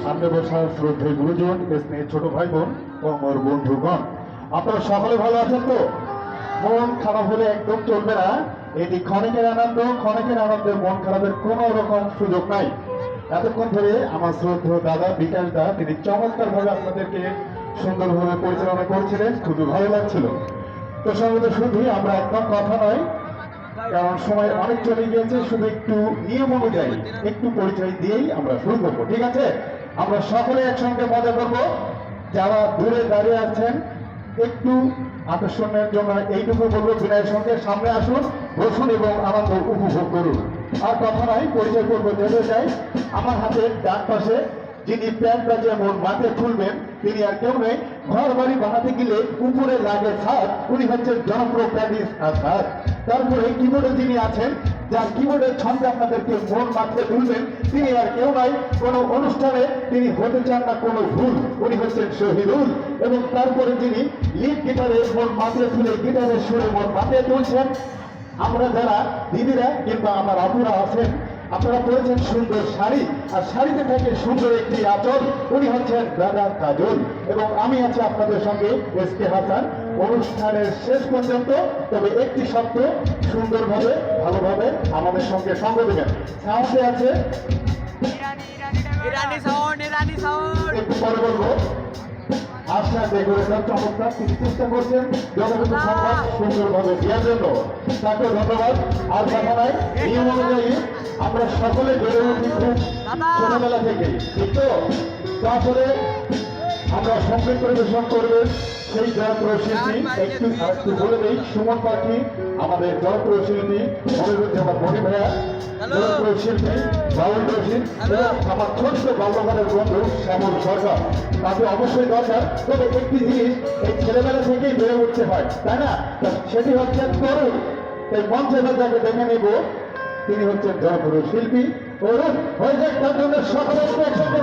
সামনে বসা শ্রদ্ধেয় গুরুজন, স্নেহের ছোট ভাই বোন ও আমার বন্ধুগণ, আপনারা সকলে ভালো আছেন তো? মন খারাপ হলে একদম চলবে না। এটি ক্ষণিকের আনন্দে মন খারাপের কোনো রকম সুযোগ নাই। এতক্ষণ ধরে আমার শ্রদ্ধেয় দাদা বিকাশ দা তিনি চমৎকার ভাবে আপনাদেরকে সুন্দরভাবে পরিচালনা করছিলেন, খুবই ভালো লাগছিল। তো সঙ্গত শুধু আমরা একদম কথা নয়, কারণ সময় অনেক চলে গিয়েছে, শুধু একটু নিয়ম অনুযায়ী একটু পরিচয় দিয়েই আমরা শুরু করবো, ঠিক আছে? আমরা সকলে একসঙ্গে মজা করবো। যারা দূরে দাঁড়িয়ে আছেন একটু আকর্ষণের জন্য এইটুকু বলবো, বিনয়ের সঙ্গে সামনে আসুন, বসুন এবং আনন্দ উপভোগ করুন। আর কথা নয়, পরিচয় করবো যেতে চাই। আমার হাতের ডান পাশে যিনি প্যান্টটা যেমন মাঠে খুলবেন, তিনি আর কেউ নেই, ঘর বাড়ি বানাতে গেলে উপরে লাগে ছাদ, উনি হচ্ছেন জনপ্রিয় প্যারিস আসাদ। তারপরে কিবোর্ডে যিনি আছেন, যার কিবোর্ডের ছন্দে আপনাদেরকে মন মাঠে তুলবেন, তিনি আর কেউ নাই, কোনো অনুষ্ঠানে তিনি হতে চান না কোনো ভুল, উনি হচ্ছেন শহীদুল। এবং তারপরে যিনি লিড গিটারে মন মাঠে তুলে গিটারের সুরে মন মাঠে তুলছেন, আমরা যারা দিদিরা কিংবা আমার আপুরা আছেন, আপনারা পরেছেন সুন্দর শাড়ি, আর শাড়িতে থাকে সুন্দর একটি আঁচল, উনি হচ্ছেন দাদা কাজল। এবং আমি আছি আপনাদের সঙ্গে এসকে হাসান। অনুষ্ঠানের শেষ পর্যন্ত তবে একটি শব্দ সুন্দরভাবে ভালোভাবে আমাদের সঙ্গে সঙ্গ দেবেন। সাউন্ডে আছে একটু পরে বলবো। আশা ডেকোরেশন চমৎকার, তিনি চেষ্টা করছেন যথাযথ সংবাদ সুন্দরভাবে দেওয়ার জন্য, তাকে ধন্যবাদ। আর কথা নাই, নিয়ম অনুযায়ী আমরা সকলে বেড়ে উঠি খুব ছোটবেলা থেকেই, ঠিক তো? তারপরে আমরা সঙ্গীত পরিবেশন করবেন সেই জনপ্রিয় শিল্পী, একটু বলে দিই, সুমন পাখি আমাদের জনপ্রিয় শিল্পী, মনিরুজ্জামান আমার মনি ভাইয়া জনপ্রিয় শিল্পী বাউল রশিদ, এবং আমার ছোট্ট বাল্যকালের বন্ধু শ্যামল সরকার। তাকে অবশ্যই দরকার। তবে একটি জিনিস এই ছেলেবেলা থেকেই বেড়ে উঠতে হয়, তাই না? সেটি হচ্ছে তরুণ। এই মঞ্চে যাকে দেখে নেব, তিনি হচ্ছেন জনপ্রিয় শিল্পী অরুণ। হয়ে যাক তার জন্য সকলে একসাথে